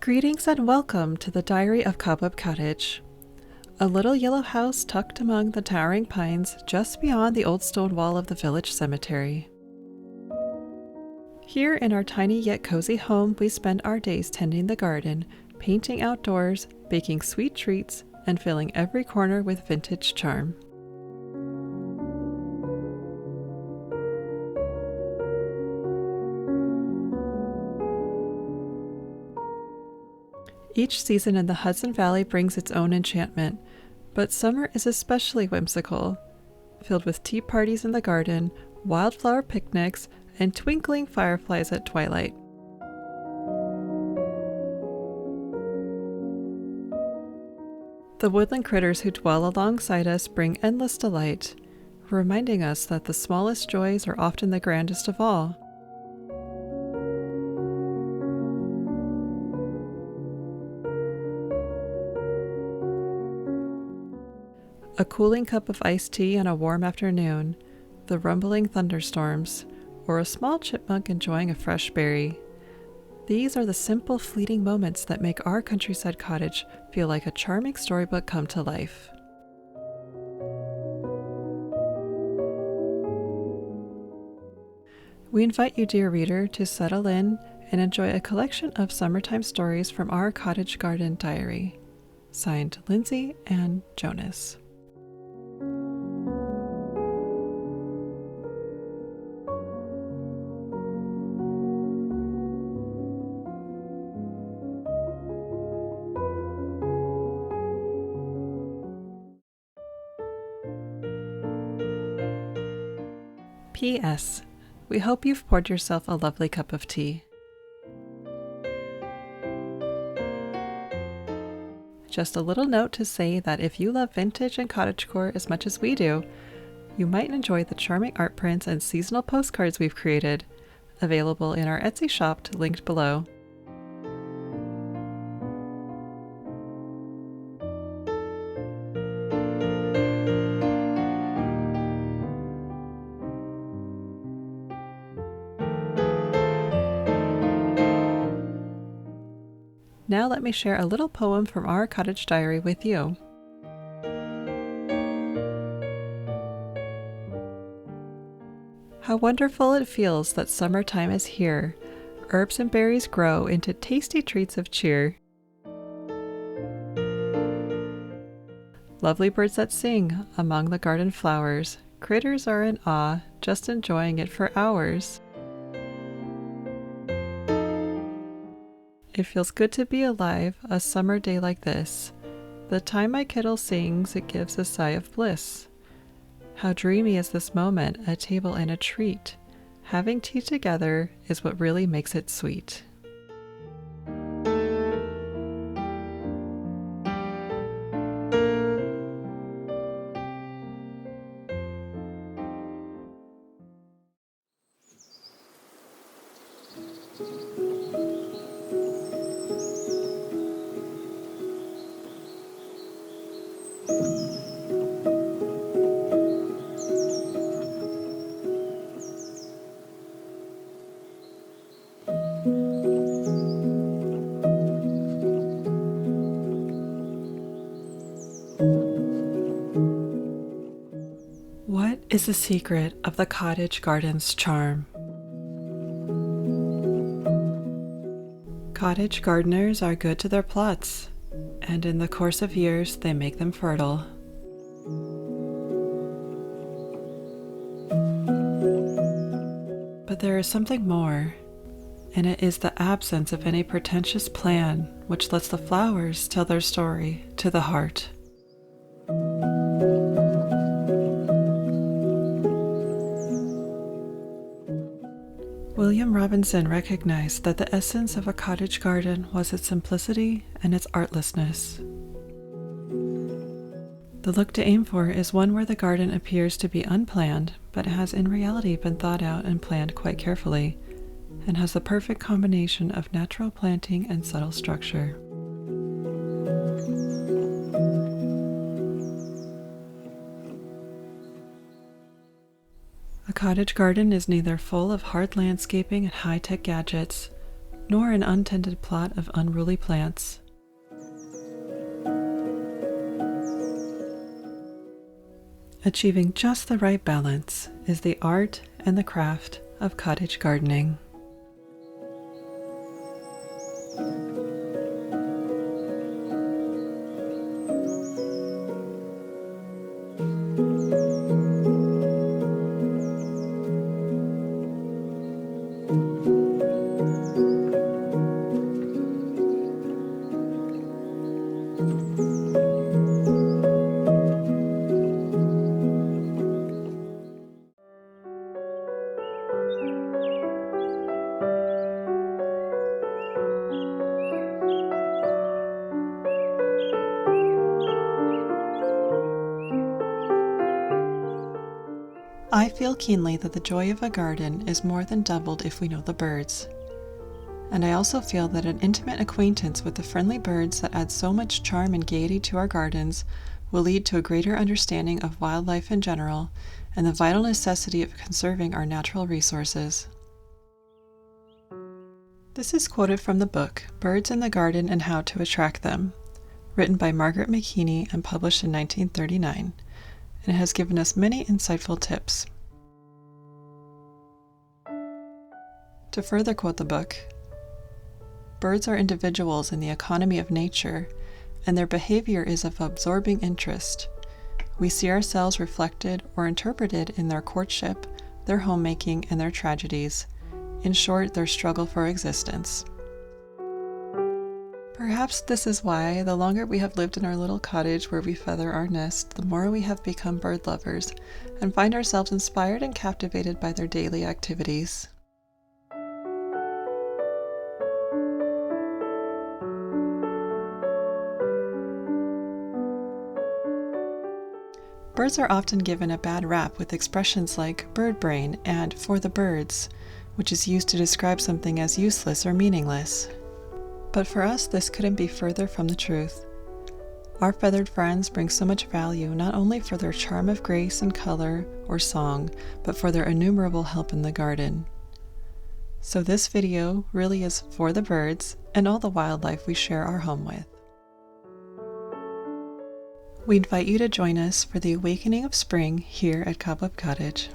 Greetings and welcome to the Diary of Cobweb Cottage, a little yellow house tucked among the towering pines just beyond the old stone wall of the village cemetery. Here in our tiny yet cozy home, we spend our days tending the garden, painting outdoors, baking sweet treats, and filling every corner with vintage charm. Each season in the Hudson Valley brings its own enchantment, but summer is especially whimsical, filled with tea parties in the garden, wildflower picnics, and twinkling fireflies at twilight. The woodland critters who dwell alongside us bring endless delight, reminding us that the smallest joys are often the grandest of all. A cooling cup of iced tea on a warm afternoon, the rumbling thunderstorms, or a small chipmunk enjoying a fresh berry. These are the simple, fleeting moments that make our countryside cottage feel like a charming storybook come to life. We invite you, dear reader, to settle in and enjoy a collection of summertime stories from our cottage garden diary. Signed, Lindsay and Jonas. P.S. We hope you've poured yourself a lovely cup of tea. Just a little note to say that if you love vintage and cottagecore as much as we do, you might enjoy the charming art prints and seasonal postcards we've created, available in our Etsy shop linked below. Now let me share a little poem from our cottage diary with you. How wonderful it feels that summertime is here. Herbs and berries grow into tasty treats of cheer. Lovely birds that sing among the garden flowers. Critters are in awe, just enjoying it for hours. It feels good to be alive, a summer day like this. The time my kiddo sings, it gives a sigh of bliss. How dreamy is this moment, a table and a treat. Having tea together is what really makes it sweet. What is the secret of the cottage garden's charm? Cottage gardeners are good to their plots, and in the course of years they make them fertile. But there is something more, and it is the absence of any pretentious plan which lets the flowers tell their story to the heart. William Robinson recognized that the essence of a cottage garden was its simplicity and its artlessness. The look to aim for is one where the garden appears to be unplanned, but has in reality been thought out and planned quite carefully, and has the perfect combination of natural planting and subtle structure. A cottage garden is neither full of hard landscaping and high-tech gadgets, nor an untended plot of unruly plants. Achieving just the right balance is the art and the craft of cottage gardening. I feel keenly that the joy of a garden is more than doubled if we know the birds. And I also feel that an intimate acquaintance with the friendly birds that add so much charm and gaiety to our gardens will lead to a greater understanding of wildlife in general and the vital necessity of conserving our natural resources. This is quoted from the book Birds in the Garden and How to Attract Them, written by Margaret McKinney and published in 1939. And it has given us many insightful tips. To further quote the book, birds are individuals in the economy of nature, and their behavior is of absorbing interest. We see ourselves reflected or interpreted in their courtship, their homemaking, and their tragedies. In short, their struggle for existence. Perhaps this is why, the longer we have lived in our little cottage where we feather our nest, the more we have become bird lovers and find ourselves inspired and captivated by their daily activities. Birds are often given a bad rap with expressions like bird brain and for the birds, which is used to describe something as useless or meaningless. But for us, this couldn't be further from the truth. Our feathered friends bring so much value not only for their charm of grace and color or song, but for their innumerable help in the garden. So this video really is for the birds and all the wildlife we share our home with. We invite you to join us for the awakening of spring here at Cobweb Cottage.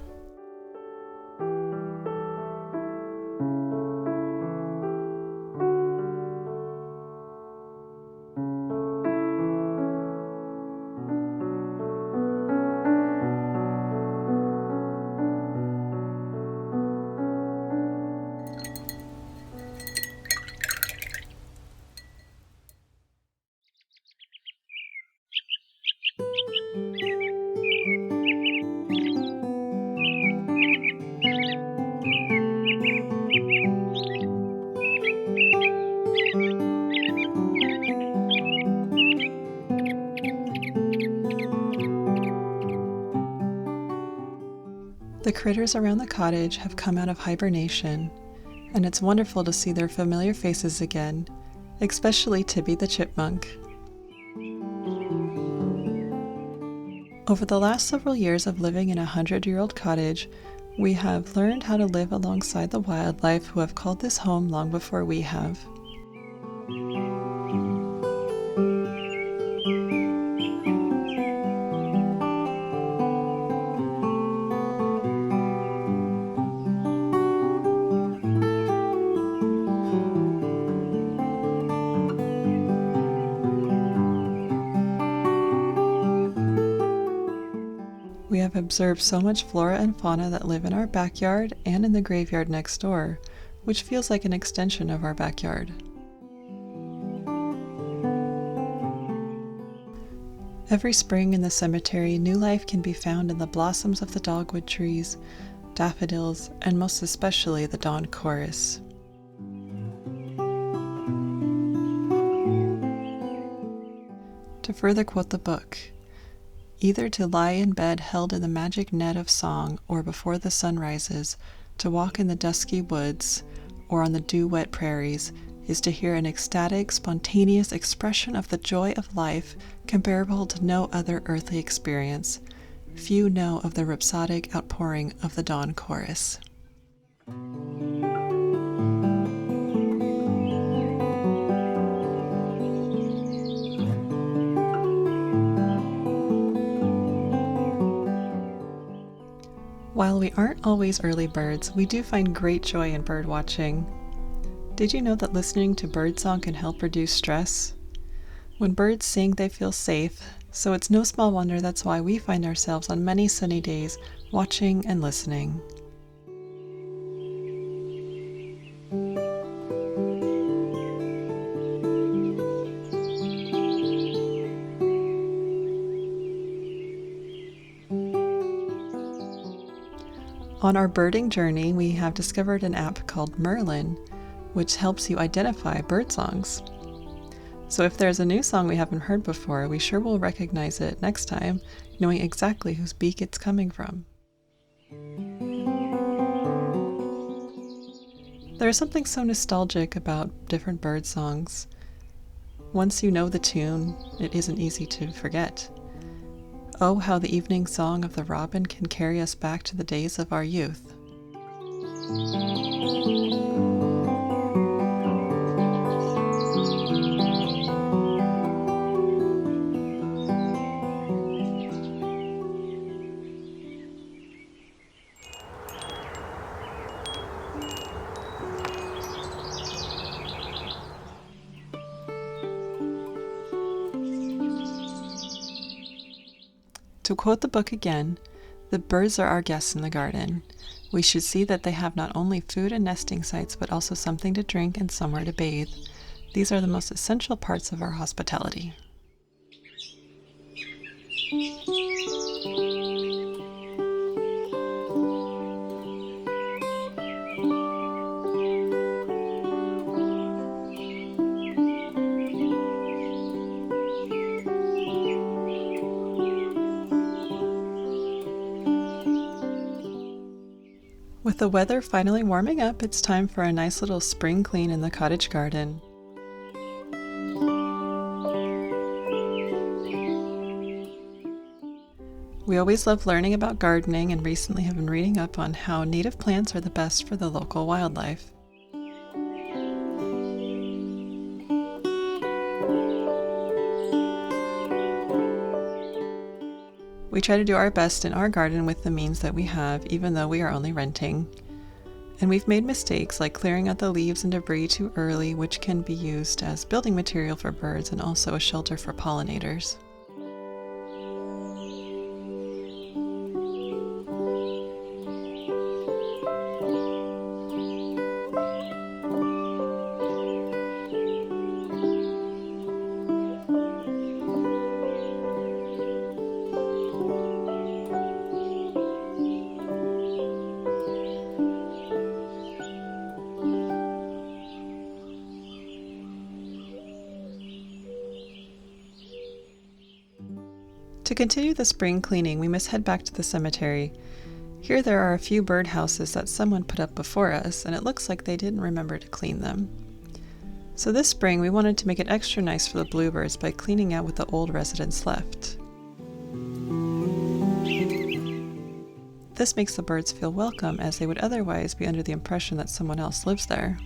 The critters around the cottage have come out of hibernation, and it's wonderful to see their familiar faces again, especially Tibby the chipmunk. Over the last several years of living in a 100-year-old cottage, we have learned how to live alongside the wildlife who have called this home long before we have. We have observed so much flora and fauna that live in our backyard and in the graveyard next door, which feels like an extension of our backyard. Every spring in the cemetery, new life can be found in the blossoms of the dogwood trees, daffodils, and most especially the dawn chorus. To further quote the book, either to lie in bed held in the magic net of song, or before the sun rises, to walk in the dusky woods, or on the dew-wet prairies, is to hear an ecstatic, spontaneous expression of the joy of life comparable to no other earthly experience. Few know of the rhapsodic outpouring of the dawn chorus. While we aren't always early birds, we do find great joy in bird watching. Did you know that listening to birdsong can help reduce stress? When birds sing, they feel safe, so it's no small wonder that's why we find ourselves on many sunny days watching and listening. On our birding journey, we have discovered an app called Merlin, which helps you identify bird songs. So if there's a new song we haven't heard before, we sure will recognize it next time, knowing exactly whose beak it's coming from. There is something so nostalgic about different bird songs. Once you know the tune, it isn't easy to forget. Oh, how the evening song of the robin can carry us back to the days of our youth. To quote the book again, the birds are our guests in the garden. We should see that they have not only food and nesting sites, but also something to drink and somewhere to bathe. These are the most essential parts of our hospitality. With the weather finally warming up, it's time for a nice little spring clean in the cottage garden. We always love learning about gardening and recently have been reading up on how native plants are the best for the local wildlife. We try to do our best in our garden with the means that we have, even though we are only renting. And we've made mistakes like clearing out the leaves and debris too early, which can be used as building material for birds and also a shelter for pollinators. To continue the spring cleaning, we must head back to the cemetery. Here there are a few birdhouses that someone put up before us, and it looks like they didn't remember to clean them. So this spring we wanted to make it extra nice for the bluebirds by cleaning out what the old residents left. This makes the birds feel welcome, as they would otherwise be under the impression that someone else lives there.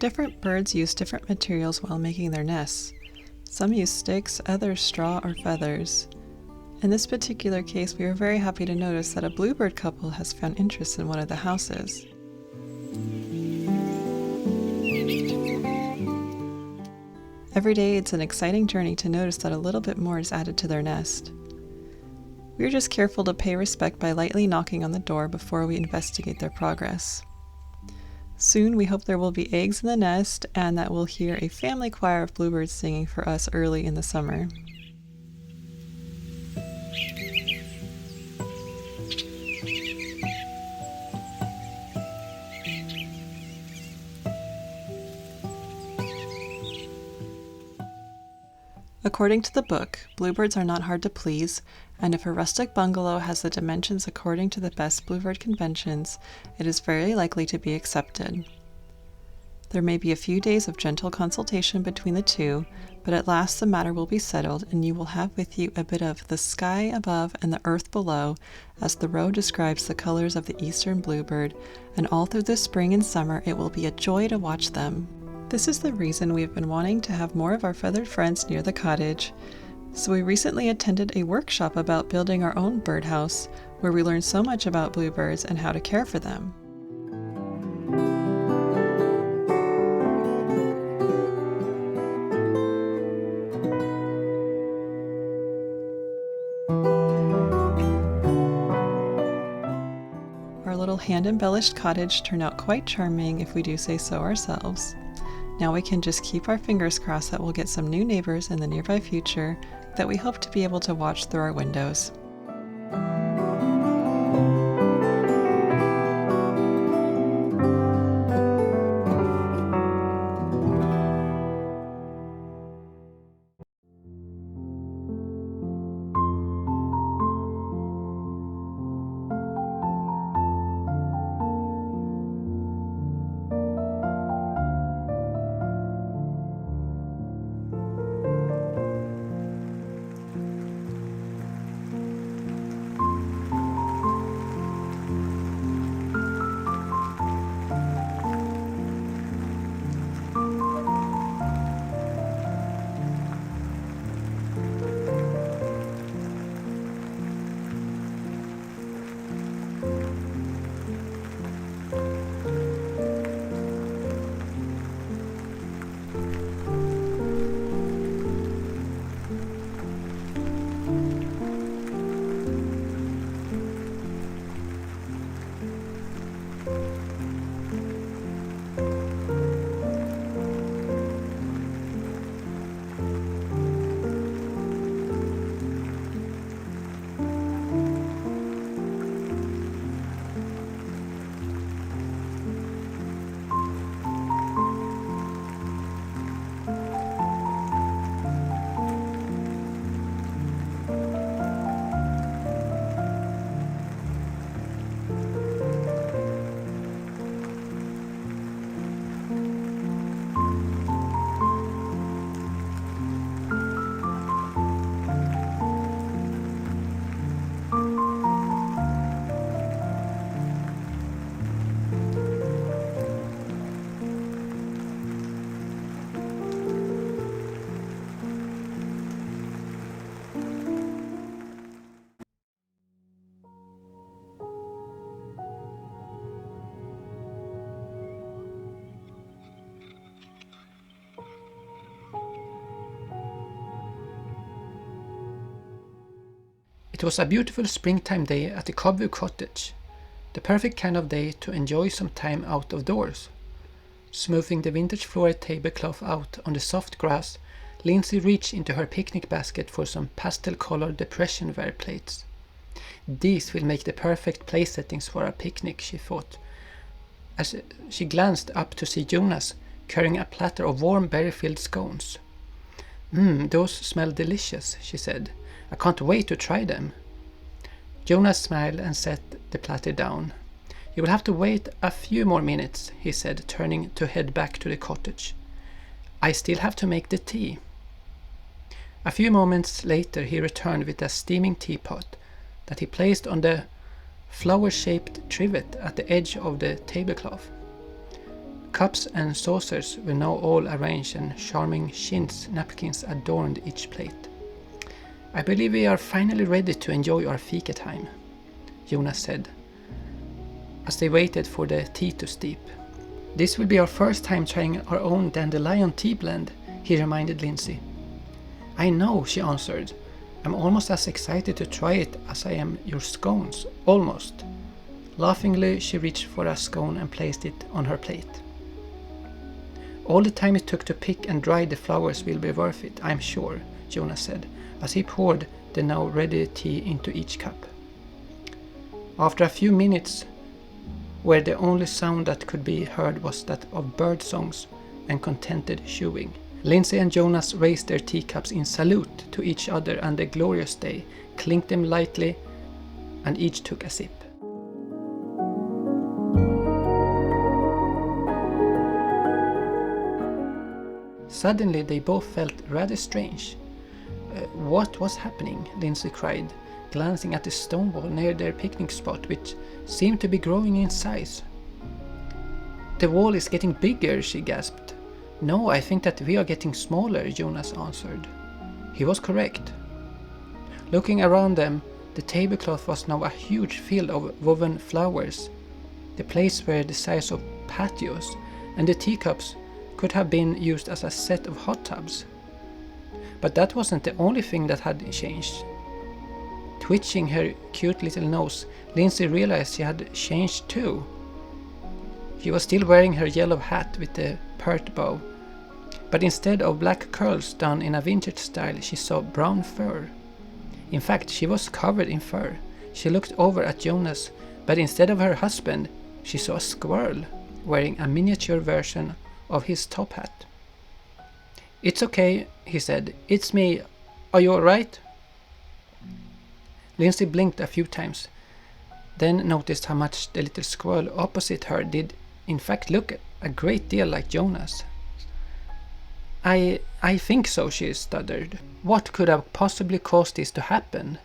Different birds use different materials while making their nests. Some use sticks, others straw or feathers. In this particular case, we are very happy to notice that a bluebird couple has found interest in one of the houses. Every day it's an exciting journey to notice that a little bit more is added to their nest. We are just careful to pay respect by lightly knocking on the door before we investigate their progress. Soon we hope there will be eggs in the nest and that we'll hear a family choir of bluebirds singing for us early in the summer. According to the book, bluebirds are not hard to please, and if a rustic bungalow has the dimensions according to the best bluebird conventions, it is very likely to be accepted. There may be a few days of gentle consultation between the two, but at last the matter will be settled, and you will have with you a bit of the sky above and the earth below, as Thoreau describes the colors of the eastern bluebird, and all through the spring and summer it will be a joy to watch them. This is the reason we've been wanting to have more of our feathered friends near the cottage. So we recently attended a workshop about building our own birdhouse, where we learned so much about bluebirds and how to care for them. Our little hand-embellished cottage turned out quite charming, if we do say so ourselves. Now we can just keep our fingers crossed that we'll get some new neighbors in the nearby future that we hope to be able to watch through our windows. It was a beautiful springtime day at the Cobweb Cottage, the perfect kind of day to enjoy some time out of doors. Smoothing the vintage floral tablecloth out on the soft grass, Lindsay reached into her picnic basket for some pastel-colored depression-ware plates. These will make the perfect place settings for a picnic, she thought, as she glanced up to see Jonas carrying a platter of warm berry-filled scones. Those smell delicious, she said. I can't wait to try them. Jonas smiled and set the platter down. You will have to wait a few more minutes, he said, turning to head back to the cottage. I still have to make the tea. A few moments later he returned with a steaming teapot that he placed on the flower-shaped trivet at the edge of the tablecloth. Cups and saucers were now all arranged and charming chintz napkins adorned each plate. I believe we are finally ready to enjoy our fika time, Jonas said, as they waited for the tea to steep. This will be our first time trying our own dandelion tea blend, he reminded Lindsay. I know, she answered. I'm almost as excited to try it as I am your scones, almost. Laughingly, she reached for a scone and placed it on her plate. All the time it took to pick and dry the flowers will be worth it, I'm sure, Jonas said, as he poured the now ready tea into each cup. After a few minutes, where the only sound that could be heard was that of bird songs and contented chewing, Lindsay and Jonas raised their teacups in salute to each other and the glorious day, clinked them lightly, and each took a sip. Suddenly they both felt rather strange. What was happening? Lindsay cried, glancing at the stone wall near their picnic spot, which seemed to be growing in size. The wall is getting bigger, she gasped. No, I think that we are getting smaller, Jonas answered. He was correct. Looking around them, the tablecloth was now a huge field of woven flowers. The plates were the size of patios, and the teacups could have been used as a set of hot tubs. But that wasn't the only thing that had changed. Twitching her cute little nose, Lindsay realized she had changed too. She was still wearing her yellow hat with the pert bow, but instead of black curls done in a vintage style, she saw brown fur. In fact, she was covered in fur. She looked over at Jonas, but instead of her husband, she saw a squirrel wearing a miniature version of his top hat. It's okay, he said. It's me. Are you alright? Lindsay blinked a few times, then noticed how much the little squirrel opposite her did in fact look a great deal like Jonas. I think so, she stuttered. What could have possibly caused this to happen?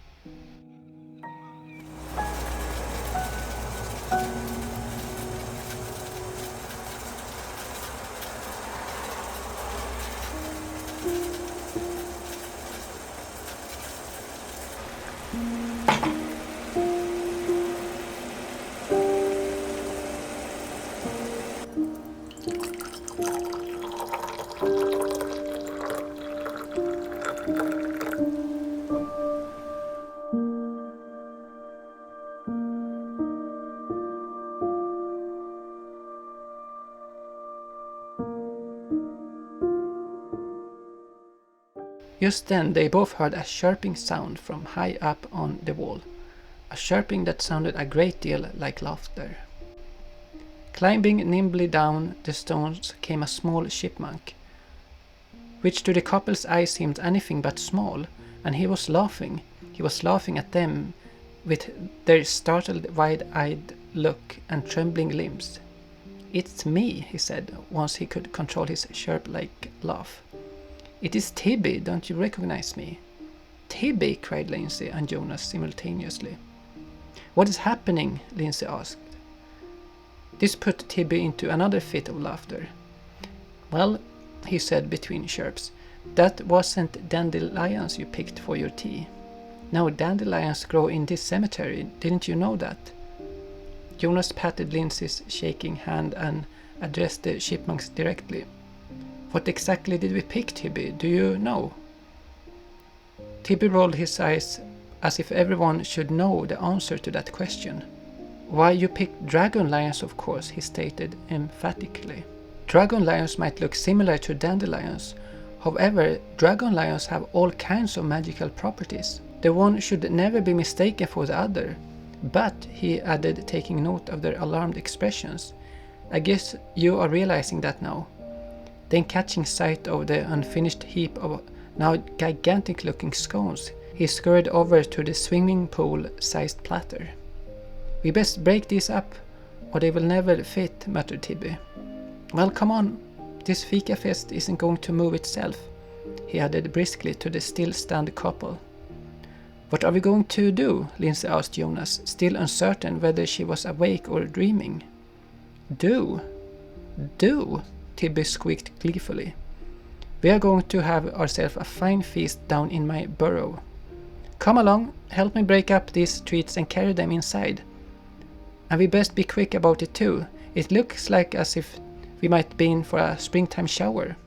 Just then they both heard a chirping sound from high up on the wall, a chirping that sounded a great deal like laughter. Climbing nimbly down the stones came a small chipmunk, which to the couple's eyes seemed anything but small, and he was laughing. He was laughing at them with their startled, wide-eyed look and trembling limbs. "It's me," he said, once he could control his chirp-like laugh. "It is Tibby, don't you recognize me?" "Tibby," cried Lindsay and Jonas simultaneously. "What is happening?" Lindsay asked. This put Tibby into another fit of laughter. "Well," he said between chirps, "that wasn't dandelions you picked for your tea. No, dandelions grow in this cemetery, didn't you know that?" Jonas patted Lindsay's shaking hand and addressed the chipmunks directly. "What exactly did we pick, Tibby? Do you know?" Tibby rolled his eyes as if everyone should know the answer to that question. "Why, you picked dragon lions, of course," he stated emphatically. "Dragon lions might look similar to dandelions. However, dragon lions have all kinds of magical properties. The one should never be mistaken for the other. But," he added, taking note of their alarmed expressions, "I guess you are realizing that now." Then catching sight of the unfinished heap of now gigantic-looking scones, he scurried over to the swimming pool-sized platter. "We best break these up, or they will never fit," muttered Tibby. "Well, come on, this fika fest isn't going to move itself," he added briskly to the still-stunned couple. "What are we going to do?" Lindsay asked Jonas, still uncertain whether she was awake or dreaming. "Do? Do?" Tibby squeaked gleefully. "We are going to have ourselves a fine feast down in my burrow. Come along, help me break up these treats and carry them inside. And we best be quick about it too. It looks like as if we might be in for a springtime shower."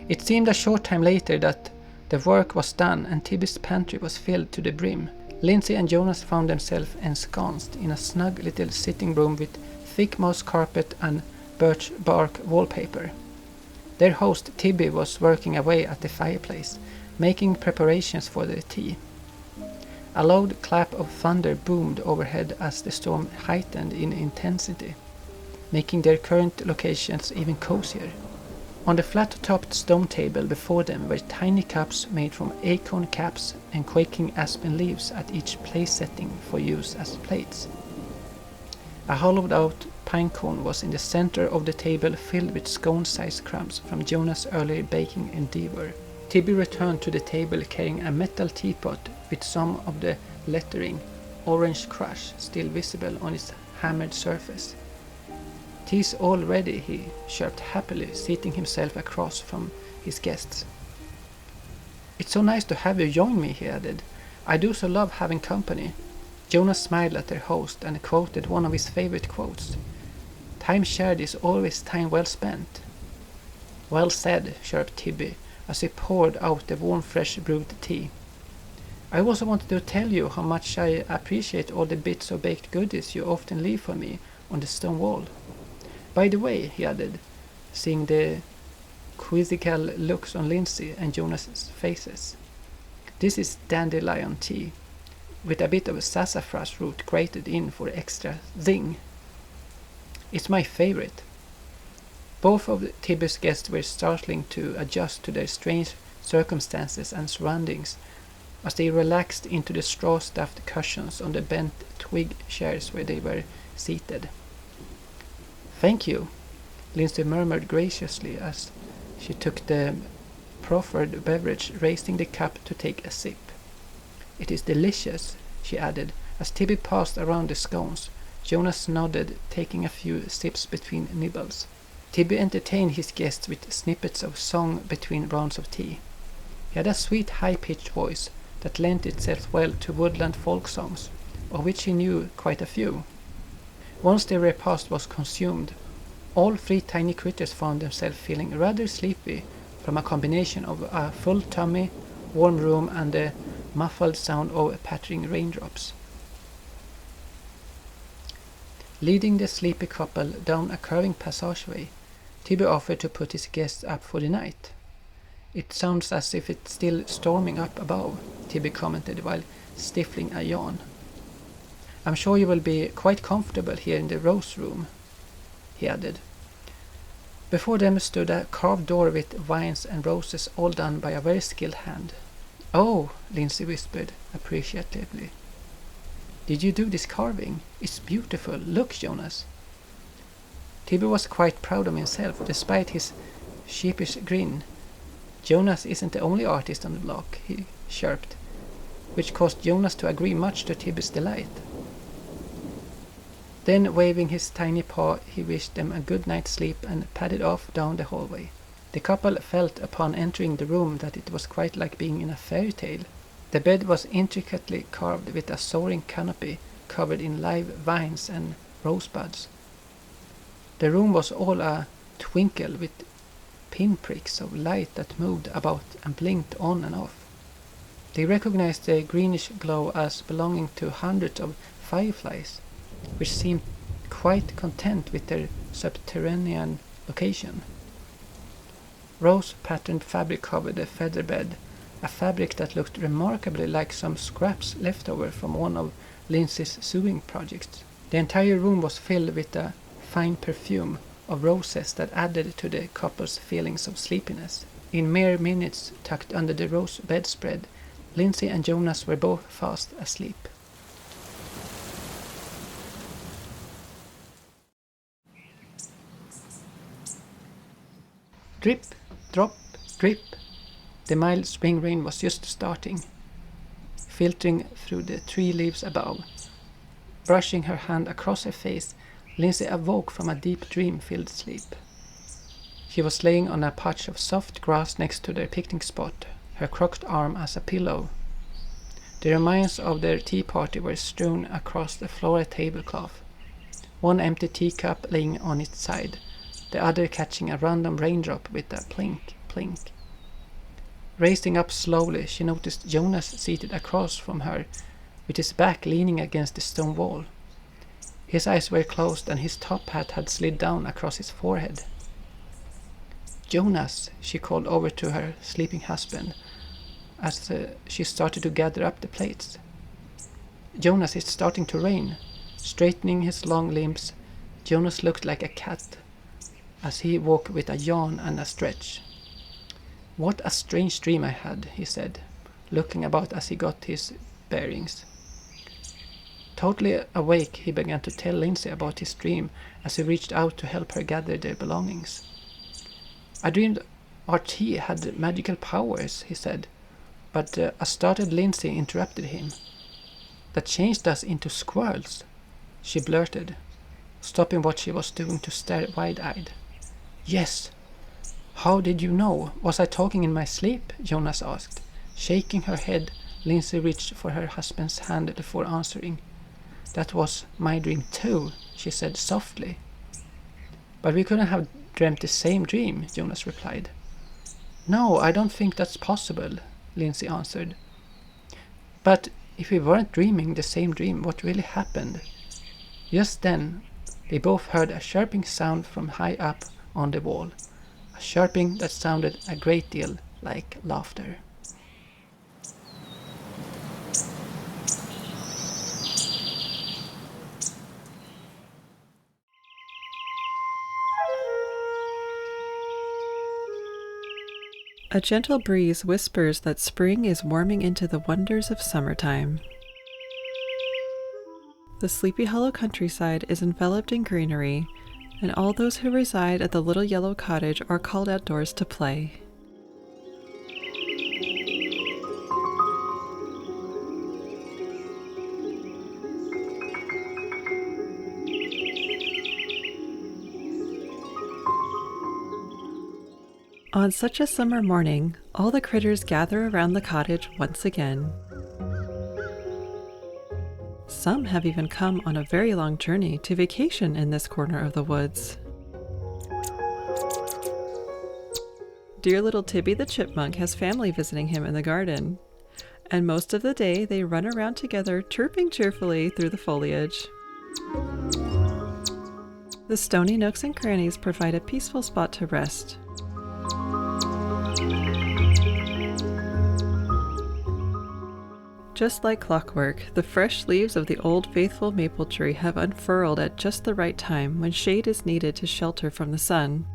It seemed a short time later that the work was done and Tibby's pantry was filled to the brim. Lindsay and Jonas found themselves ensconced in a snug little sitting room with thick moss carpet and birch bark wallpaper. Their host Tibby was working away at the fireplace, making preparations for the tea. A loud clap of thunder boomed overhead as the storm heightened in intensity, making their current locations even cozier. On the flat-topped stone table before them were tiny cups made from acorn caps and quaking aspen leaves at each place setting for use as plates. A hollowed-out pine cone was in the center of the table, filled with scone-sized crumbs from Jonas' earlier baking endeavor. Tibby returned to the table carrying a metal teapot with some of the lettering, Orange Crush, still visible on its hammered surface. "Tea's all ready," he chirped happily, seating himself across from his guests. "It's so nice to have you join me," he added. "I do so love having company." Jonas smiled at their host and quoted one of his favorite quotes. "Time shared is always time well spent." "Well said," chirped Tibby, as he poured out the warm, fresh brewed tea. "I also wanted to tell you how much I appreciate all the bits of baked goodies you often leave for me on the stone wall. By the way," he added, seeing the quizzical looks on Lindsay and Jonas's faces, "this is dandelion tea, with a bit of sassafras root grated in for extra zing. It's my favorite." Both of Tibby's guests were startling to adjust to their strange circumstances and surroundings as they relaxed into the straw-stuffed cushions on the bent twig chairs where they were seated. "Thank you," Lindsay murmured graciously as she took the proffered beverage, raising the cup to take a sip. "It is delicious," she added, as Tibby passed around the scones. Jonas nodded, taking a few sips between nibbles. Tibby entertained his guests with snippets of song between rounds of tea. He had a sweet, high-pitched voice that lent itself well to woodland folk songs, of which he knew quite a few. Once the repast was consumed, all three tiny creatures found themselves feeling rather sleepy from a combination of a full tummy, warm room, and the muffled sound of pattering raindrops. Leading the sleepy couple down a curving passageway, Tibby offered to put his guests up for the night. "It sounds as if it's still storming up above," Tibby commented while stifling a yawn. "I'm sure you will be quite comfortable here in the rose room," he added. Before them stood a carved door with vines and roses, all done by a very skilled hand. "Oh," Lindsay whispered appreciatively. "Did you do this carving? It's beautiful. Look, Jonas." Tibby was quite proud of himself, despite his sheepish grin. "Jonas isn't the only artist on the block," he chirped, which caused Jonas to agree, much to Tibby's delight. Then, waving his tiny paw, he wished them a good night's sleep and padded off down the hallway. The couple felt upon entering the room that it was quite like being in a fairy tale. The bed was intricately carved with a soaring canopy covered in live vines and rosebuds. The room was all a twinkle with pinpricks of light that moved about and blinked on and off. They recognized the greenish glow as belonging to hundreds of fireflies, which seemed quite content with their subterranean location. Rose-patterned fabric covered the feather bed, a fabric that looked remarkably like some scraps left over from one of Lindsay's sewing projects. The entire room was filled with a fine perfume of roses that added to the couple's feelings of sleepiness. In mere minutes, tucked under the rose bedspread, Lindsay and Jonas were both fast asleep. Drip, drop, drip. The mild spring rain was just starting, filtering through the tree leaves above. Brushing her hand across her face, Lindsay awoke from a deep dream-filled sleep. She was laying on a patch of soft grass next to their picnic spot, her crooked arm as a pillow. The remains of their tea party were strewn across the floral tablecloth, one empty teacup laying on its side, the other catching a random raindrop with a plink, plink. Raising up slowly, she noticed Jonas seated across from her, with his back leaning against the stone wall. His eyes were closed and his top hat had slid down across his forehead. "Jonas," she called over to her sleeping husband as she started to gather up the plates. "Jonas, it's starting to rain." Straightening his long limbs, Jonas looked like a cat as he woke with a yawn and a stretch. "What a strange dream I had," he said, looking about as he got his bearings. Totally awake, he began to tell Lindsay about his dream as he reached out to help her gather their belongings. "I dreamed our tea had magical powers," he said, but a startled Lindsay interrupted him. "That changed us into squirrels," she blurted, stopping what she was doing to stare wide-eyed. "Yes. How did you know? Was I talking in my sleep?" Jonas asked. Shaking her head, Lindsay reached for her husband's hand before answering. "That was my dream too," she said softly. "But we couldn't have dreamt the same dream," Jonas replied. "No, I don't think that's possible," Lindsay answered. "But if we weren't dreaming the same dream, what really happened?" Just then, they both heard a chirping sound from high up on the wall, a chirping that sounded a great deal like laughter. A gentle breeze whispers that spring is warming into the wonders of summertime. The Sleepy Hollow countryside is enveloped in greenery, and all those who reside at the little yellow cottage are called outdoors to play. On such a summer morning, all the critters gather around the cottage once again. Some have even come on a very long journey to vacation in this corner of the woods. Dear little Tibby the chipmunk has family visiting him in the garden, and most of the day they run around together chirping cheerfully through the foliage. The stony nooks and crannies provide a peaceful spot to rest. Just like clockwork, the fresh leaves of the old faithful maple tree have unfurled at just the right time when shade is needed to shelter from the sun.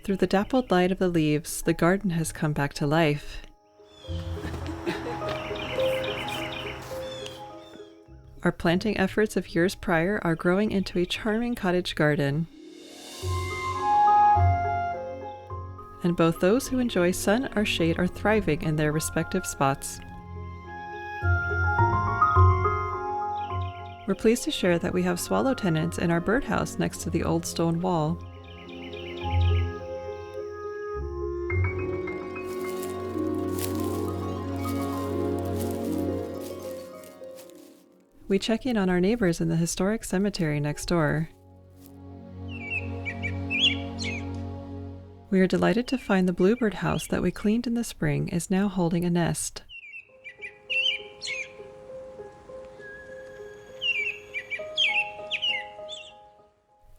Through the dappled light of the leaves, the garden has come back to life. Our planting efforts of years prior are growing into a charming cottage garden. And both those who enjoy sun or shade are thriving in their respective spots. We're pleased to share that we have swallow tenants in our birdhouse next to the old stone wall. We check in on our neighbors in the historic cemetery next door. We are delighted to find the Bluebird house that we cleaned in the spring is now holding a nest.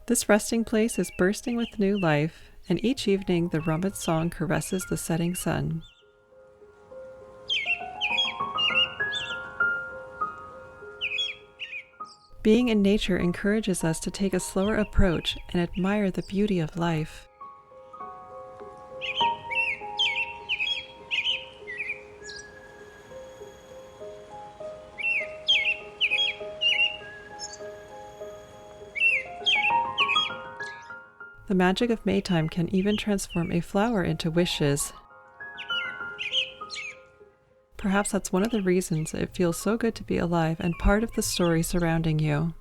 This resting place is bursting with new life, and each evening the rumpet song caresses the setting sun. Being in nature encourages us to take a slower approach and admire the beauty of life. The magic of Maytime can even transform a flower into wishes. Perhaps that's one of the reasons it feels so good to be alive and part of the story surrounding you.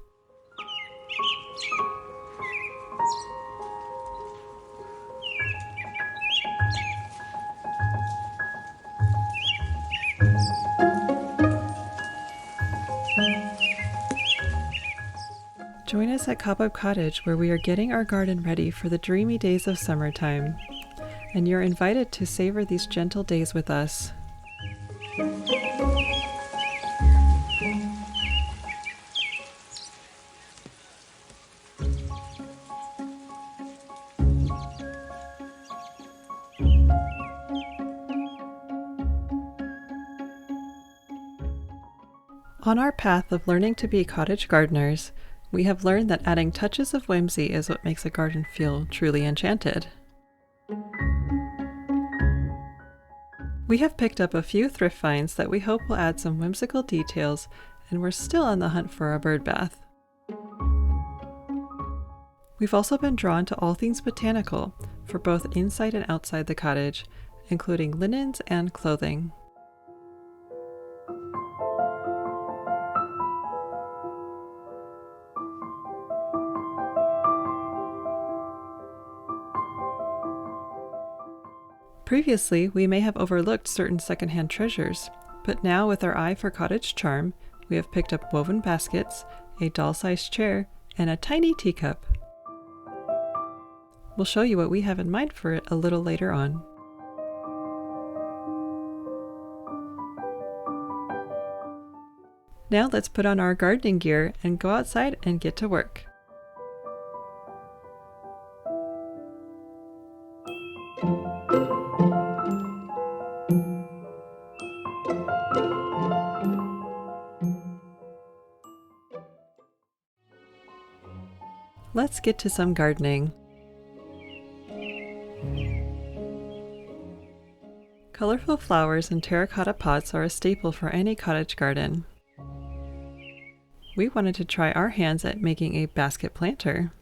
Join us at Cobweb Cottage, where we are getting our garden ready for the dreamy days of summertime, and you're invited to savor these gentle days with us. On our path of learning to be cottage gardeners, we have learned that adding touches of whimsy is what makes a garden feel truly enchanted. We have picked up a few thrift finds that we hope will add some whimsical details, and we're still on the hunt for a bird bath. We've also been drawn to all things botanical for both inside and outside the cottage, including linens and clothing. Previously, we may have overlooked certain secondhand treasures, but now with our eye for cottage charm, we have picked up woven baskets, a doll-sized chair, and a tiny teacup. We'll show you what we have in mind for it a little later on. Now let's put on our gardening gear and go outside and get to work. Let's get to some gardening. Colorful flowers in terracotta pots are a staple for any cottage garden. We wanted to try our hands at making a basket planter.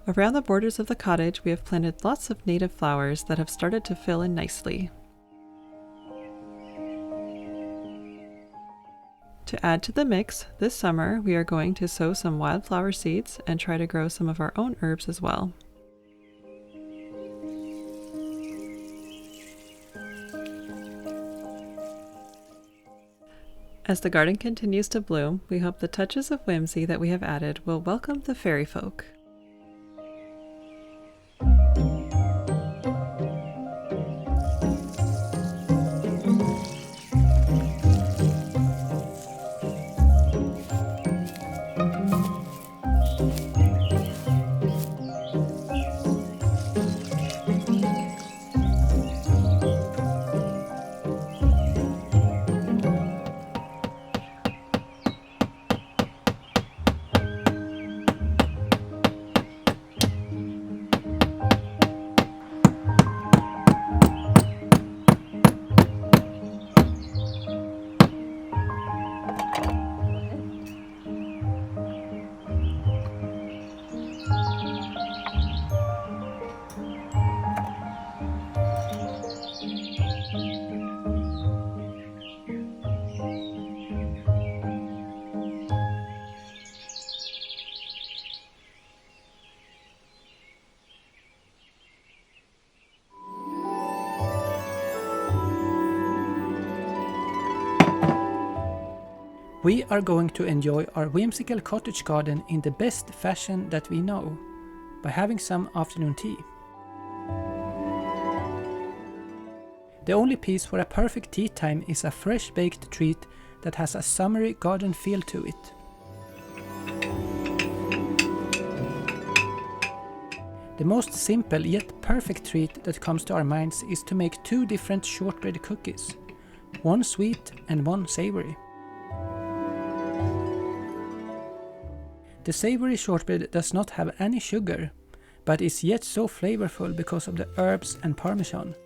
Around the borders of the cottage, we have planted lots of native flowers that have started to fill in nicely. To add to the mix, this summer we are going to sow some wildflower seeds and try to grow some of our own herbs as well. As the garden continues to bloom, we hope the touches of whimsy that we have added will welcome the fairy folk. We are going to enjoy our whimsical cottage garden in the best fashion that we know, by having some afternoon tea. The only piece for a perfect tea time is a fresh baked treat that has a summery garden feel to it. The most simple yet perfect treat that comes to our minds is to make 2 different shortbread cookies, one sweet and one savory. The savory shortbread does not have any sugar, but is yet so flavorful because of the herbs and parmesan.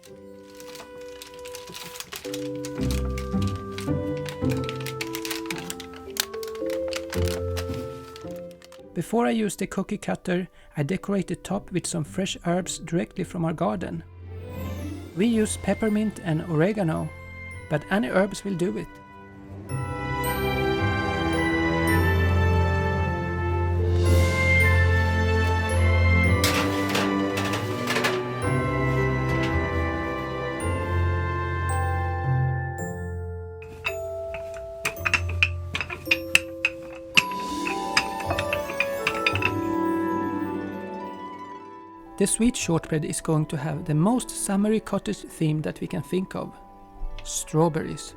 Before I use the cookie cutter, I decorate the top with some fresh herbs directly from our garden. We use peppermint and oregano, but any herbs will do it. The sweet shortbread is going to have the most summery cottage theme that we can think of: strawberries.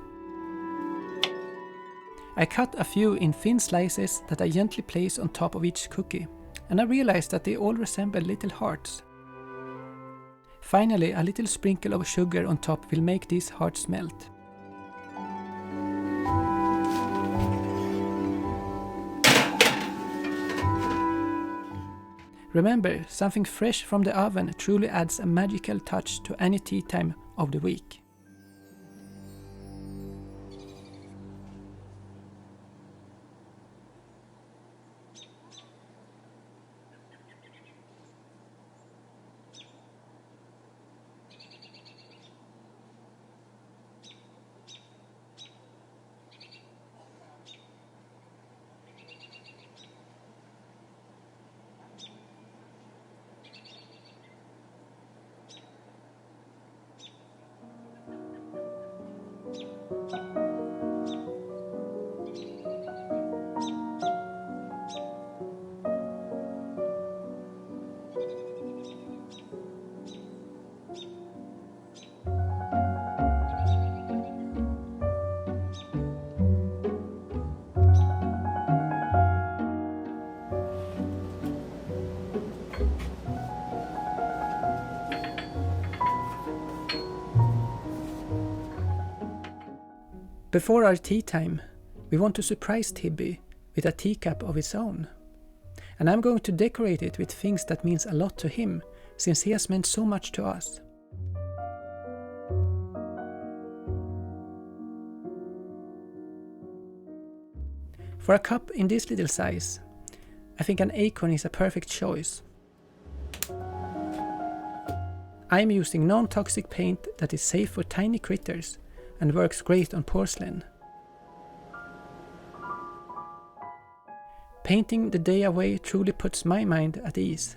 I cut a few in thin slices that I gently place on top of each cookie, and I realized that they all resemble little hearts. Finally, a little sprinkle of sugar on top will make these hearts melt. Remember, something fresh from the oven truly adds a magical touch to any tea time of the week. Before our tea time, we want to surprise Tibby with a teacup of his own. And I'm going to decorate it with things that means a lot to him, since he has meant so much to us. For a cup in this little size, I think an acorn is a perfect choice. I'm using non-toxic paint that is safe for tiny critters and works great on porcelain. Painting the day away truly puts my mind at ease.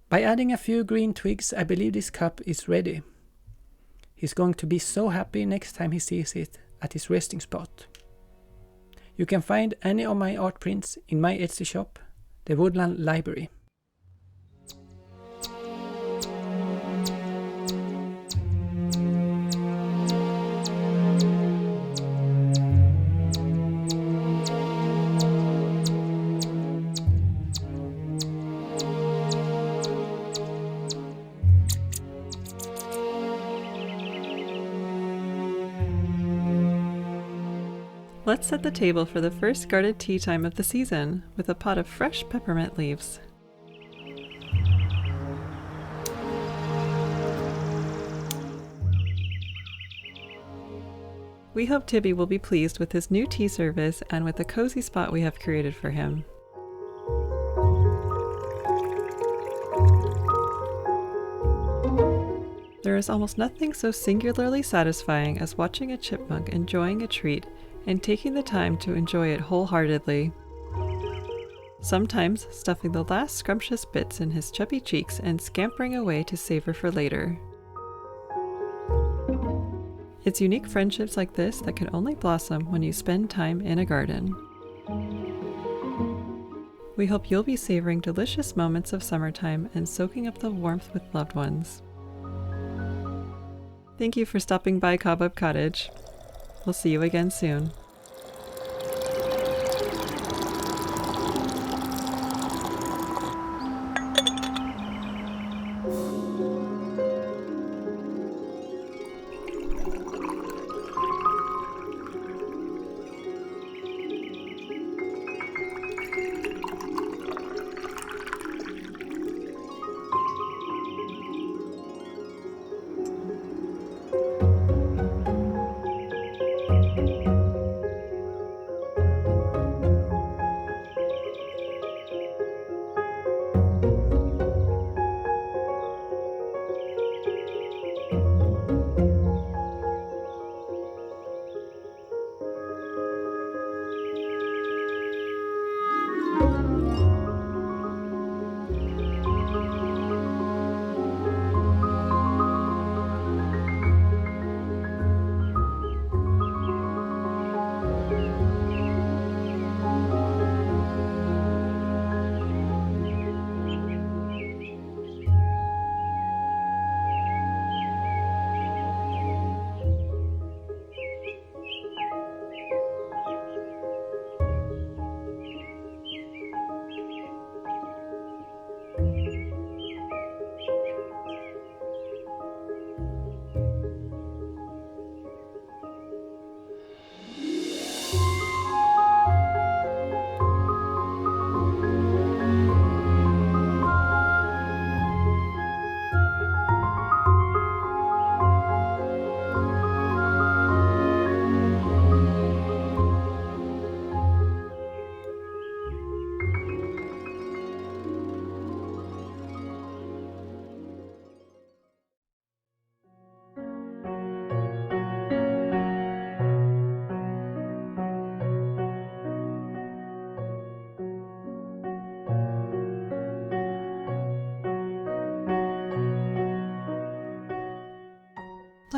By adding a few green twigs, I believe this cup is ready. He's going to be so happy next time he sees it at his resting spot. You can find any of my art prints in my Etsy shop, the Woodland Library. Let's set the table for the first guarded tea time of the season with a pot of fresh peppermint leaves. We hope Tibby will be pleased with his new tea service and with the cozy spot we have created for him. There is almost nothing so singularly satisfying as watching a chipmunk enjoying a treat and taking the time to enjoy it wholeheartedly. Sometimes stuffing the last scrumptious bits in his chubby cheeks and scampering away to savor for later. It's unique friendships like this that can only blossom when you spend time in a garden. We hope you'll be savoring delicious moments of summertime and soaking up the warmth with loved ones. Thank you for stopping by Cobweb Cottage. We'll see you again soon.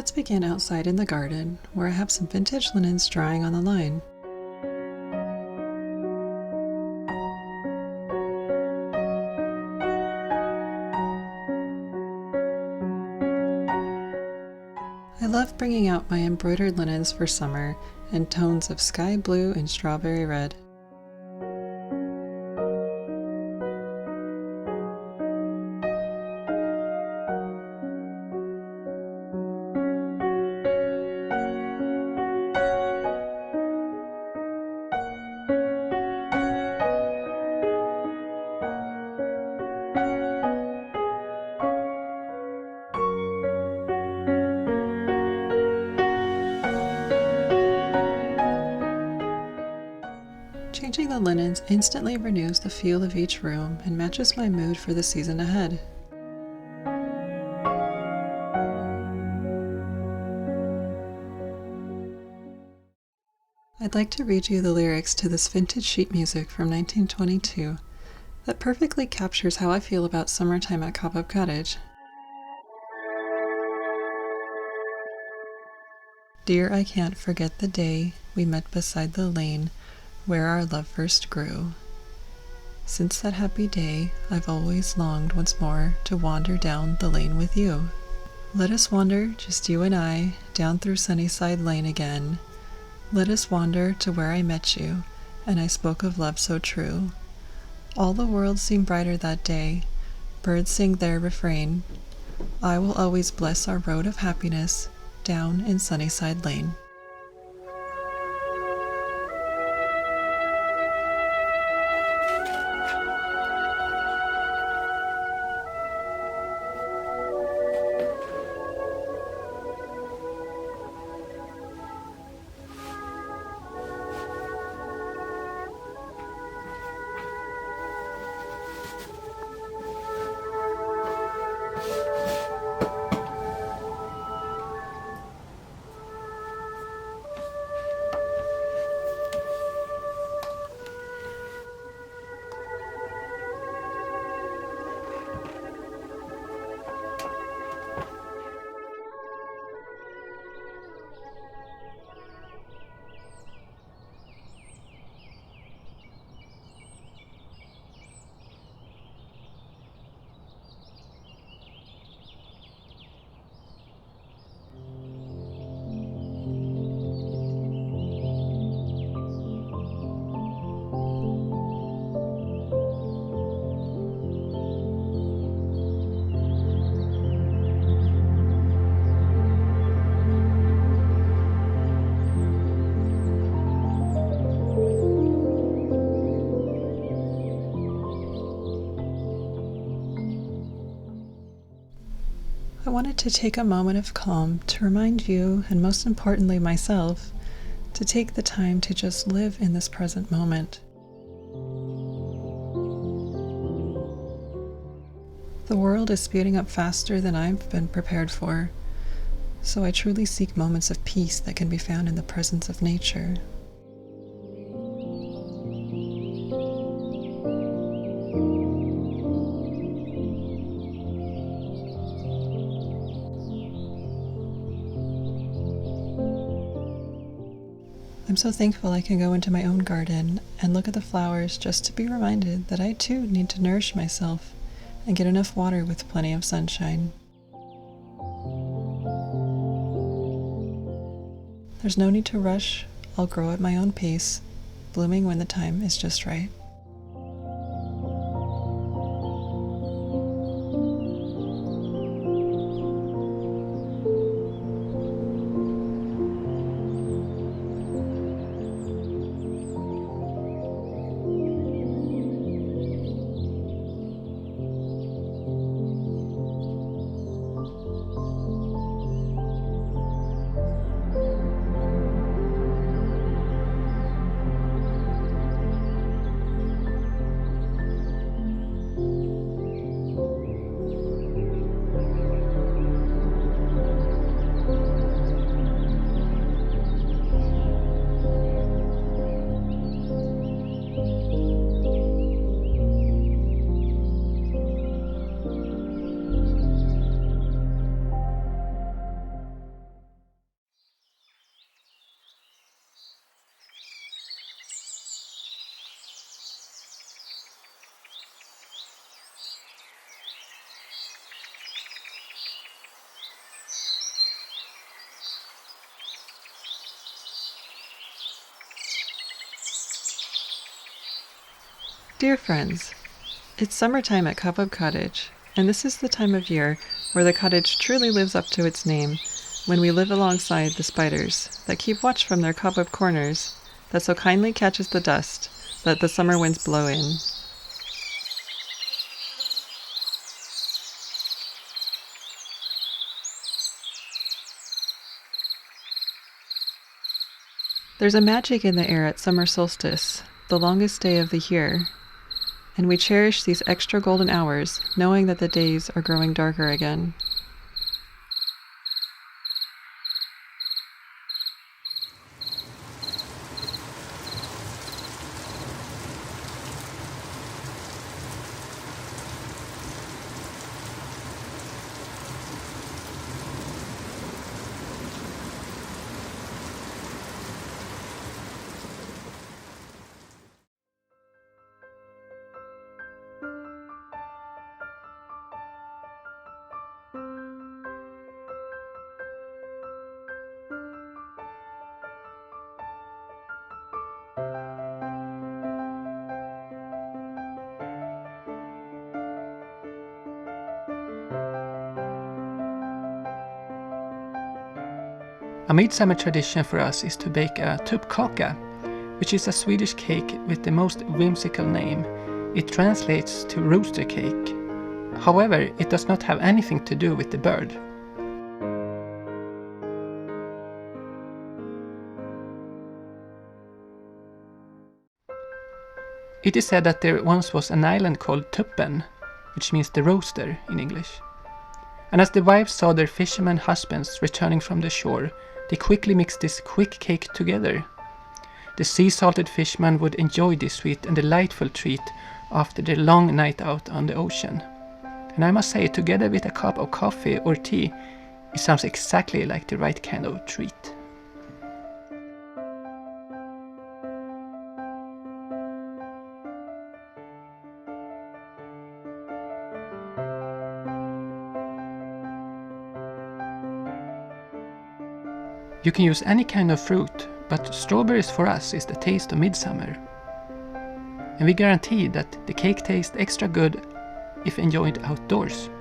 Let's begin outside in the garden, where I have some vintage linens drying on the line. I love bringing out my embroidered linens for summer in tones of sky blue and strawberry red. Changing the linens instantly renews the feel of each room and matches my mood for the season ahead. I'd like to read you the lyrics to this vintage sheet music from 1922 that perfectly captures how I feel about summertime at Cobweb Cottage. Dear, I can't forget the day we met beside the lane where our love first grew. Since that happy day, I've always longed once more to wander down the lane with you. Let us wander, just you and I, down through Sunnyside Lane again. Let us wander to where I met you, and I spoke of love so true. All the world seemed brighter that day. Birds sing their refrain. I will always bless our road of happiness down in Sunnyside Lane. I wanted to take a moment of calm to remind you, and most importantly myself, to take the time to just live in this present moment. The world is speeding up faster than I've been prepared for, so I truly seek moments of peace that can be found in the presence of nature. I'm so thankful I can go into my own garden and look at the flowers just to be reminded that I too need to nourish myself and get enough water with plenty of sunshine. There's no need to rush. I'll grow at my own pace, blooming when the time is just right. Dear friends, it's summertime at Cobweb Cottage, and this is the time of year where the cottage truly lives up to its name, when we live alongside the spiders that keep watch from their cobweb corners that so kindly catches the dust that the summer winds blow in. There's a magic in the air at summer solstice, the longest day of the year, and we cherish these extra golden hours, knowing that the days are growing darker again. A midsummer tradition for us is to bake a tuppkaka, which is a Swedish cake with the most whimsical name. It translates to rooster cake. However, it does not have anything to do with the bird. It is said that there once was an island called Tuppen, which means the rooster in English. And as the wives saw their fishermen husbands returning from the shore, they quickly mixed this quick cake together. The sea-salted fishermen would enjoy this sweet and delightful treat after their long night out on the ocean. And I must say, together with a cup of coffee or tea, it sounds exactly like the right kind of treat. You can use any kind of fruit, but strawberries for us is the taste of midsummer. And we guarantee that the cake tastes extra good if enjoyed outdoors.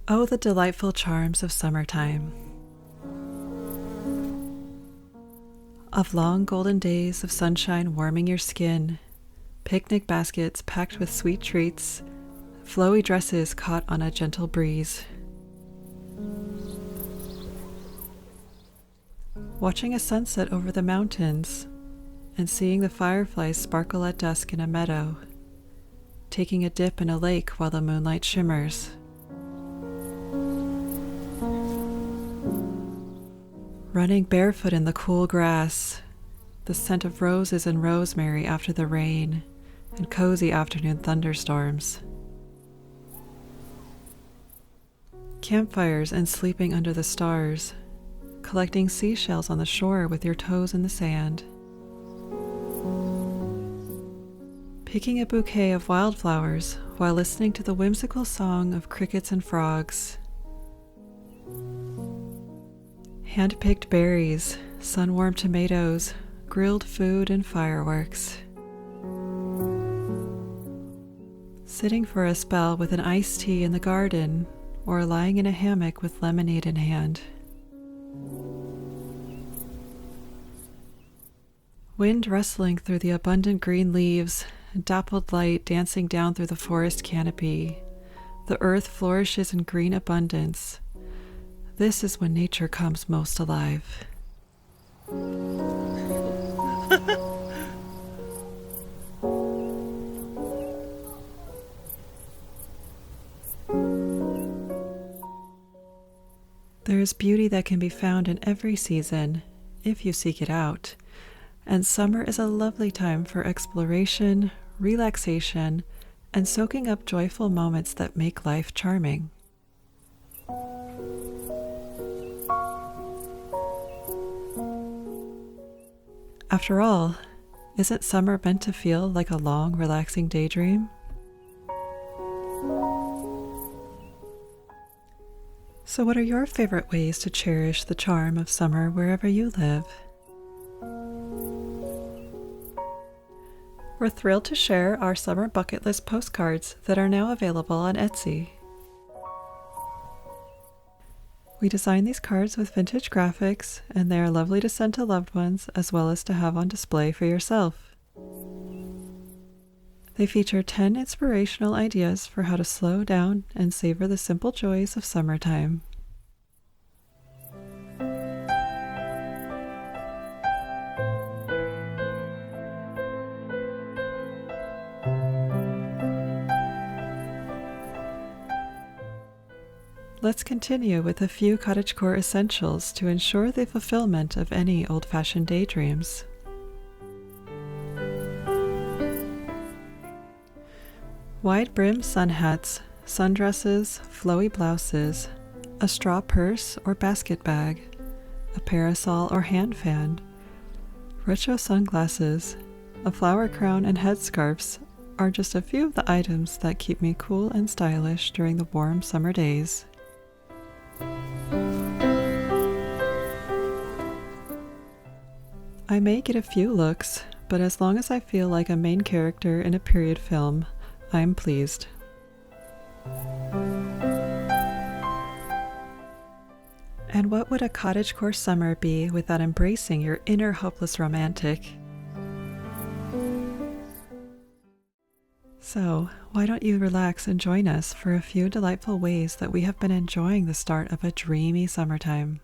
Oh, the delightful charms of summertime. Of long golden days of sunshine warming your skin, picnic baskets packed with sweet treats, flowy dresses caught on a gentle breeze. Watching a sunset over the mountains and seeing the fireflies sparkle at dusk in a meadow, taking a dip in a lake while the moonlight shimmers. Running barefoot in the cool grass, the scent of roses and rosemary after the rain, and cozy afternoon thunderstorms. Campfires and sleeping under the stars, collecting seashells on the shore with your toes in the sand. Picking a bouquet of wildflowers while listening to the whimsical song of crickets and frogs. Hand-picked berries, sun-warmed tomatoes, grilled food, and fireworks. Sitting for a spell with an iced tea in the garden, or lying in a hammock with lemonade in hand. Wind rustling through the abundant green leaves, dappled light dancing down through the forest canopy. The earth flourishes in green abundance. This is when nature comes most alive. There is beauty that can be found in every season, if you seek it out, and summer is a lovely time for exploration, relaxation, and soaking up joyful moments that make life charming. After all, isn't summer meant to feel like a long, relaxing daydream? So what are your favorite ways to cherish the charm of summer wherever you live? We're thrilled to share our summer bucket list postcards that are now available on Etsy. We designed these cards with vintage graphics, and they are lovely to send to loved ones as well as to have on display for yourself. They feature 10 inspirational ideas for how to slow down and savor the simple joys of summertime. Let's continue with a few cottagecore essentials to ensure the fulfillment of any old-fashioned daydreams. Wide-brim sun hats, sundresses, flowy blouses, a straw purse or basket bag, a parasol or hand fan, retro sunglasses, a flower crown and headscarves are just a few of the items that keep me cool and stylish during the warm summer days. I may get a few looks, but as long as I feel like a main character in a period film, I'm pleased. And what would a cottagecore summer be without embracing your inner hopeless romantic? So, why don't you relax and join us for a few delightful ways that we have been enjoying the start of a dreamy summertime.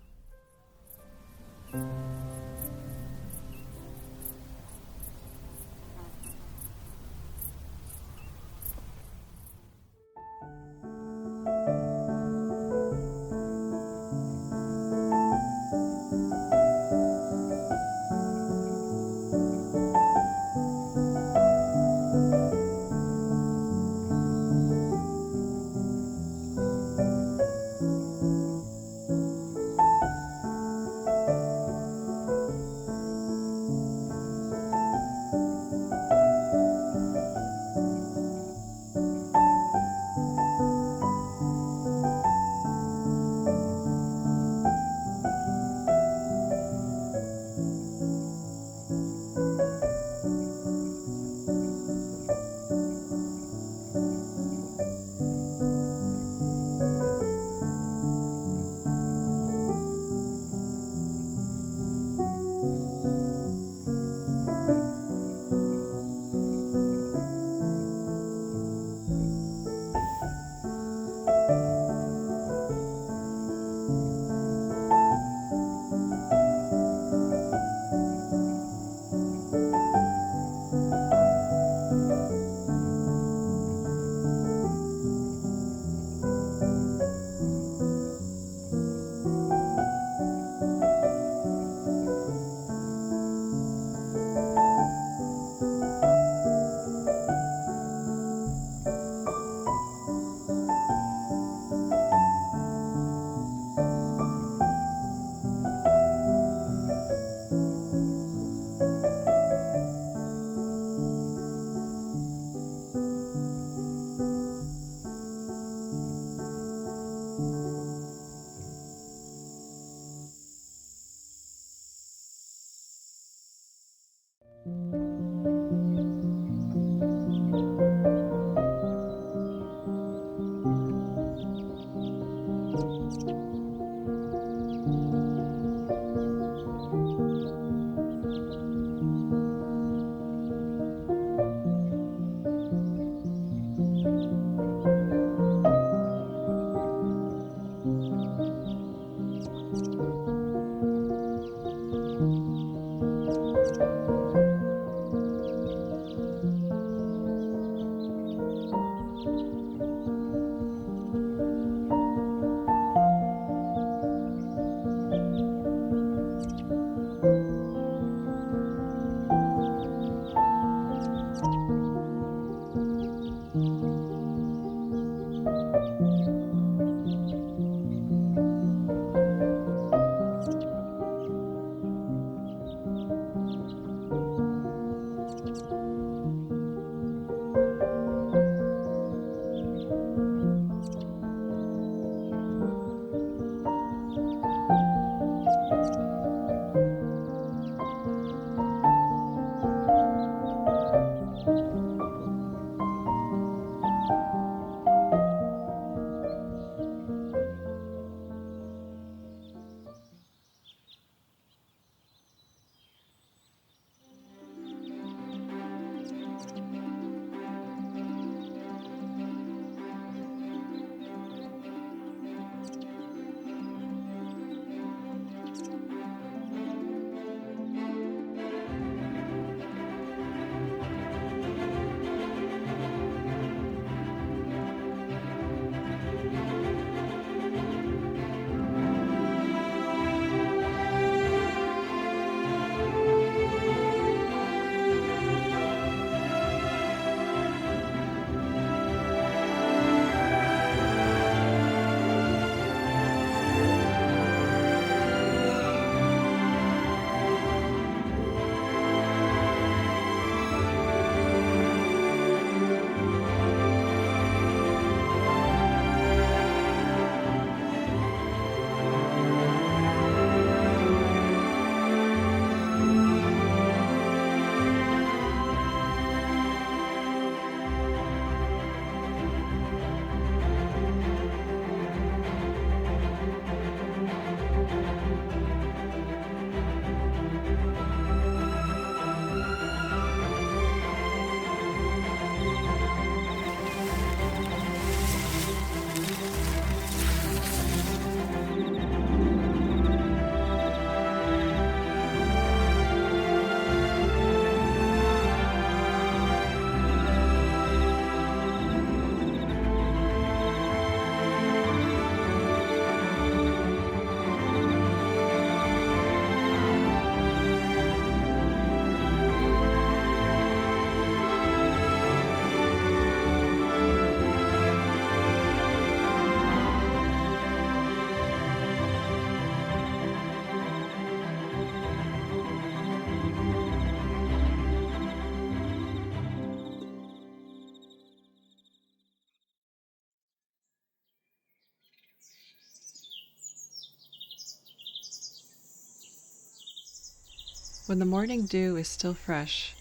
when the morning dew is still fresh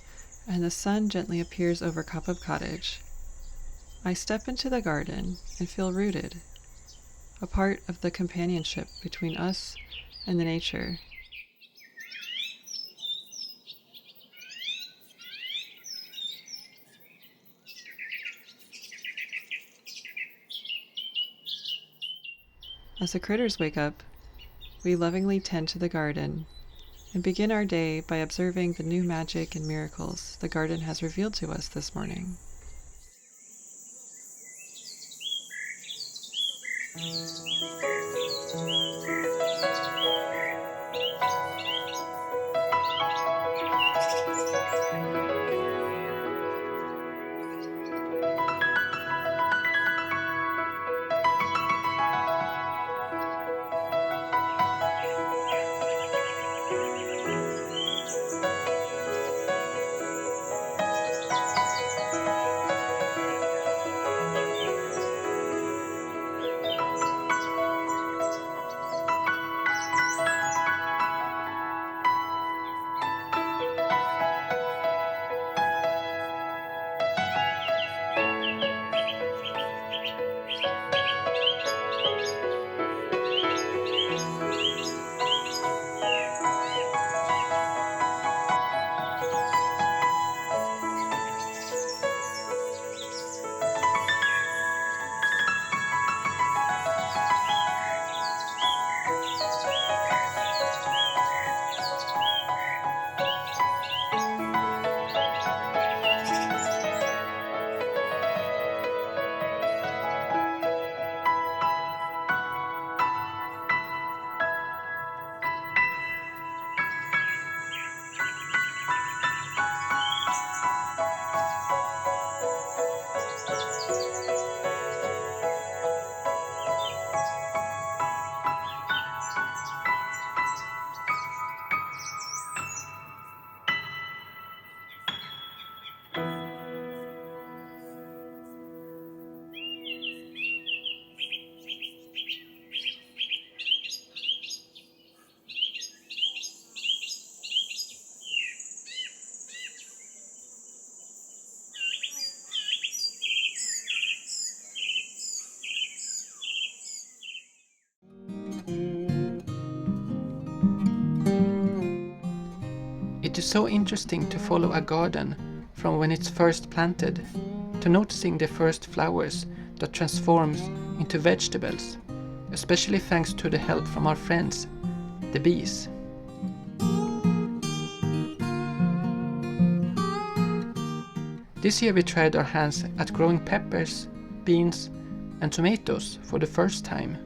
and the sun gently appears over Cobweb Cottage, I step into the garden and feel rooted, a part of the companionship between us and the nature. As the critters wake up, we lovingly tend to the garden and begin our day by observing the new magic and miracles the garden has revealed to us this morning. It is so interesting to follow a garden from when it's first planted to noticing the first flowers that transforms into vegetables, especially thanks to the help from our friends, the bees. This year we tried our hands at growing peppers, beans and tomatoes for the first time.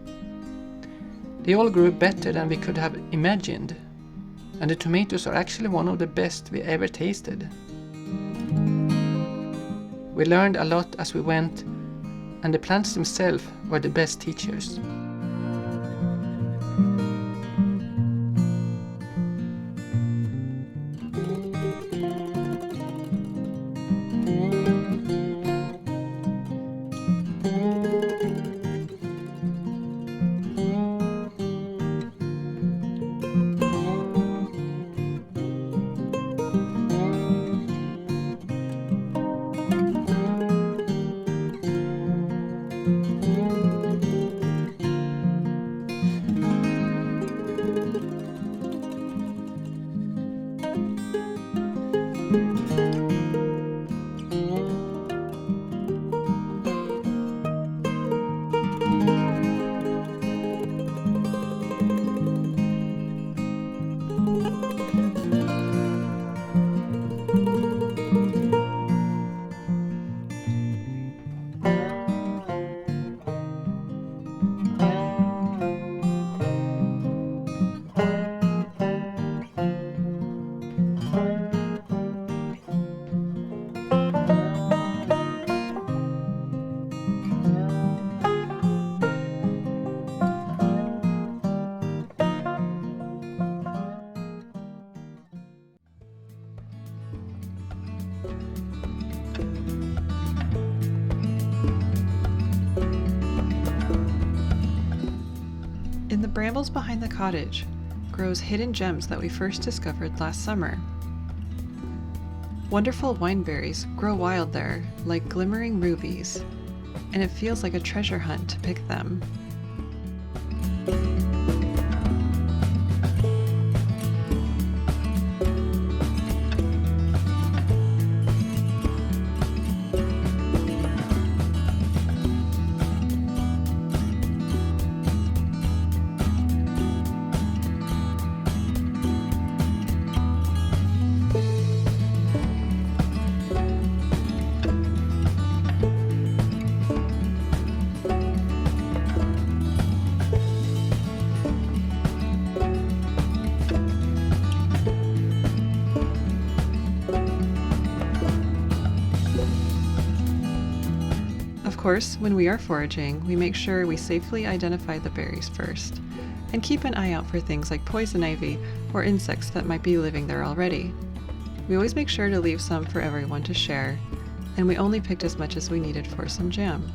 They all grew better than we could have imagined, and the tomatoes are actually one of the best we ever tasted. We learned a lot as we went, and the plants themselves were the best teachers. In the brambles behind the cottage grows hidden gems that we first discovered last summer. Wonderful wineberries grow wild there, like glimmering rubies, and it feels like a treasure hunt to pick them. Of course, when we are foraging, we make sure we safely identify the berries first, and keep an eye out for things like poison ivy or insects that might be living there already. We always make sure to leave some for everyone to share, and we only picked as much as we needed for some jam.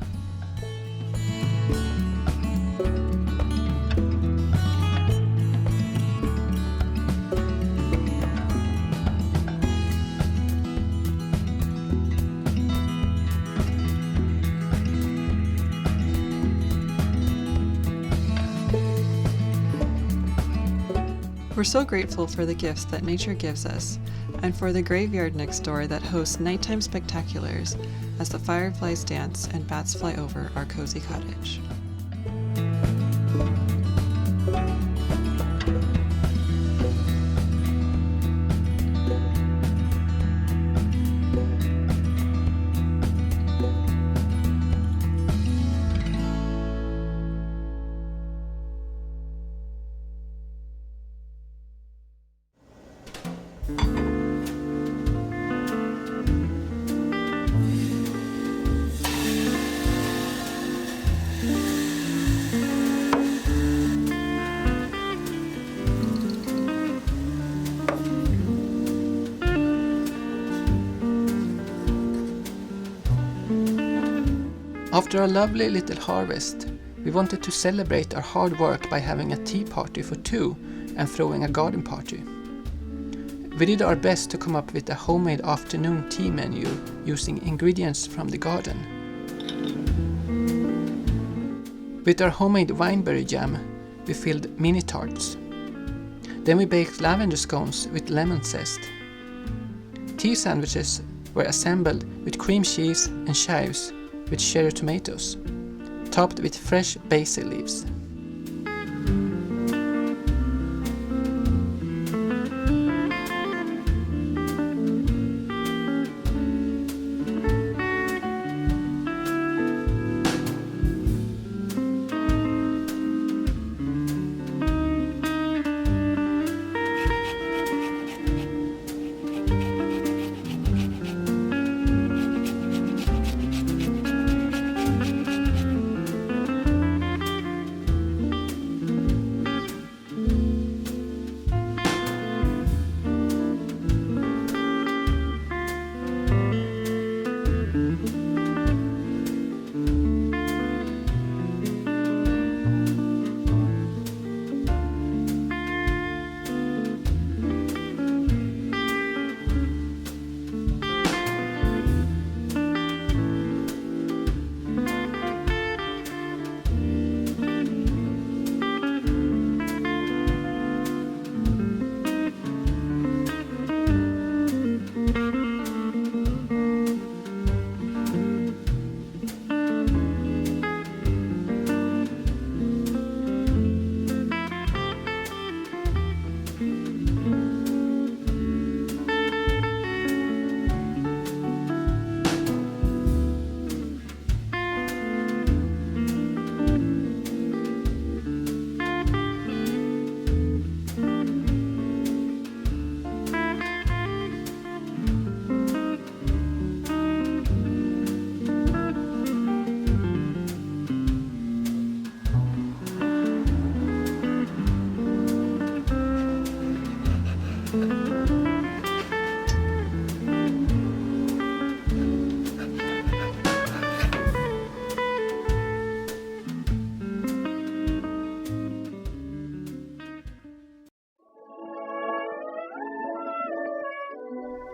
We're so grateful for the gifts that nature gives us, and for the graveyard next door that hosts nighttime spectaculars as the fireflies dance and bats fly over our cozy cottage. After a lovely little harvest, we wanted to celebrate our hard work by having a tea party for two and throwing a garden party. We did our best to come up with a homemade afternoon tea menu using ingredients from the garden. With our homemade wineberry jam, we filled mini tarts. Then we baked lavender scones with lemon zest. Tea sandwiches were assembled with cream cheese and chives with cherry tomatoes, topped with fresh basil leaves.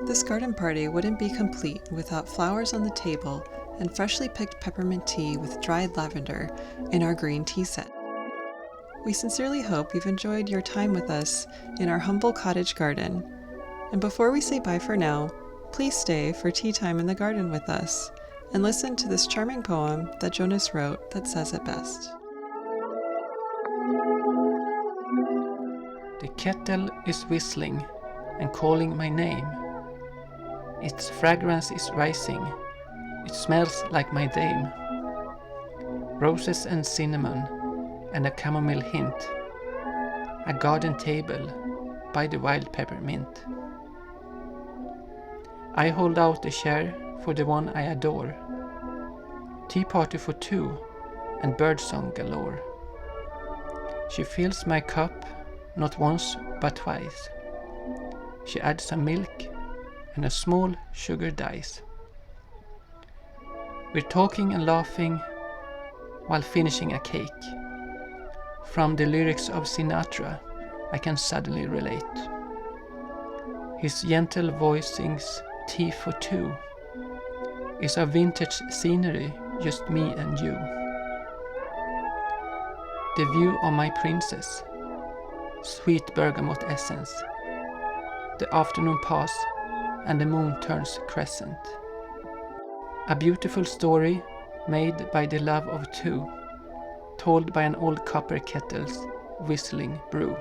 This garden party wouldn't be complete without flowers on the table and freshly picked peppermint tea with dried lavender in our green tea set. We sincerely hope you've enjoyed your time with us in our humble cottage garden. And before we say bye for now, please stay for tea time in the garden with us and listen to this charming poem that Jonas wrote that says it best. The kettle is whistling and calling my name. Its fragrance is rising. It smells like my dame. Roses and cinnamon and a chamomile hint. A garden table by the wild peppermint. I hold out a chair for the one I adore. Tea party for two and birdsong galore. She fills my cup not once but twice. She adds some milk and a small sugar dice. We're talking and laughing while finishing a cake. From the lyrics of Sinatra, I can suddenly relate. His gentle voice sings tea for two. It's a vintage scenery, just me and you. The view of my princess, sweet bergamot essence. The afternoon pass and the moon turns crescent. A beautiful story made by the love of two, told by an old copper kettle's whistling brew.